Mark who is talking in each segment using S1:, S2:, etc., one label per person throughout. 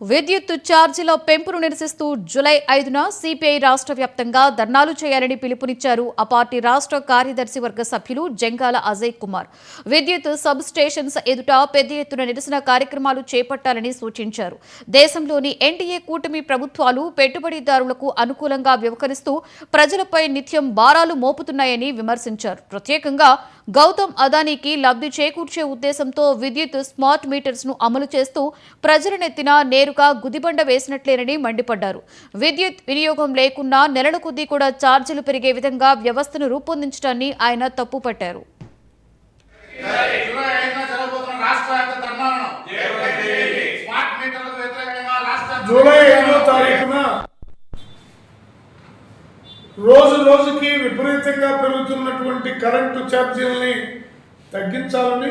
S1: విద్యుత్ ఛార్జీల పెంపును నిరసిస్తూ జూలై 5న సిపిఐ రాష్ట్ర వ్యాప్తంగా ధర్నాలు చేయాలని పిలుపునిచ్చారు ఆ పార్టీ రాష్ట్ర కార్యదర్శి వర్గ సభ్యులు జంగాల అజయ్ కుమార్. విద్యుత్ సబ్ స్టేషన్స్ ఎదుట పెద్ద ఎత్తున నిరసన కార్యక్రమాలు చేపట్టాలని సూచించారు. దేశంలోని ఎన్డీఏ కూటమి ప్రభుత్వాలు పెట్టుబడిదారులకు అనుకూలంగా వ్యవహరిస్తూ ప్రజలపై నిత్యం భారాలు మోపుతున్నాయని విమర్శించారు. ప్రత్యేకంగా గౌతమ్ అదానీకి లబ్ధి చేకూర్చే ఉద్దేశంతో విద్యుత్ స్మార్ట్ మీటర్స్ ను అమలు చేస్తూ ప్రజలనెత్తిన నేరుగా గుదిబండ వేసినట్లేనని మండిపడ్డారు. విద్యుత్ వినియోగం లేకున్నా నెలల కొద్దీ కూడా ఛార్జీలు పెరిగే విధంగా వ్యవస్థను రూపొందించడాన్ని ఆయన తప్పుపట్టారు.
S2: జూలై 5వ తారీఖున రోజు రోజుకి విపరీతంగా పెరుగుతున్నటువంటి కరెంటు ఛార్జీలని తగ్గించాలని,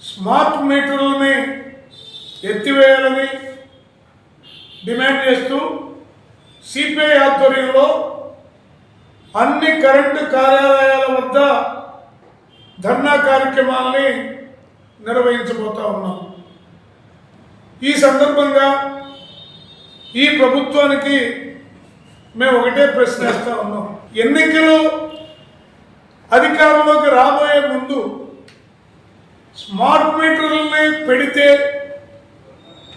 S2: స్మార్ట్ మీటర్లని ఎత్తివేయాలని డిమాండ్ చేస్తూ సిపిఐ ఆధ్వర్యంలో అన్ని కరెంటు కార్యాలయాల వద్ద ధర్నా కార్యక్రమాలని నిర్వహించబోతా ఉన్నాం. ఈ సందర్భంగా ఈ ప్రభుత్వానికి మేము ఒకటే ప్రశ్న వేస్తా ఉన్నాం. ఎన్నికలు అధికారంలోకి రాబోయే ముందు స్మార్ట్ మీటర్లని పెడితే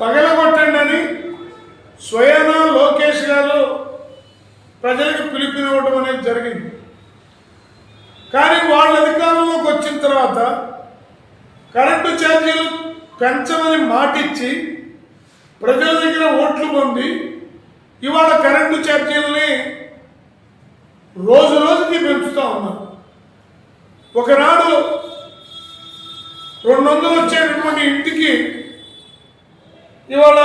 S2: పగలగొట్టండి అని స్వయానా లోకేష్ గారు ప్రజలకు పిలుపునివ్వడం అనేది జరిగింది. కానీ వాళ్ళ అధికారంలోకి వచ్చిన తర్వాత కరెంటు ఛార్జీలు పెంచమని మాటిచ్చి ప్రజల దగ్గర ఓట్లు పొంది ఇవాళ కరెంటు ఛార్జీలని రోజు రోజుకి పెంచుతూ ఉన్నారు. ఒకనాడు 200 వచ్చేటటువంటి ఇంటికి ఇవాళ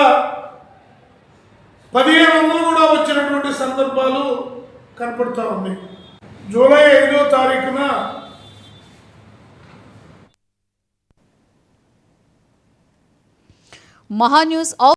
S2: 1500 కూడా వచ్చినటువంటి సందర్భాలు కనపడుతూ ఉన్నాయి. జూలై 5వ తారీఖున
S1: మహాన్యూస్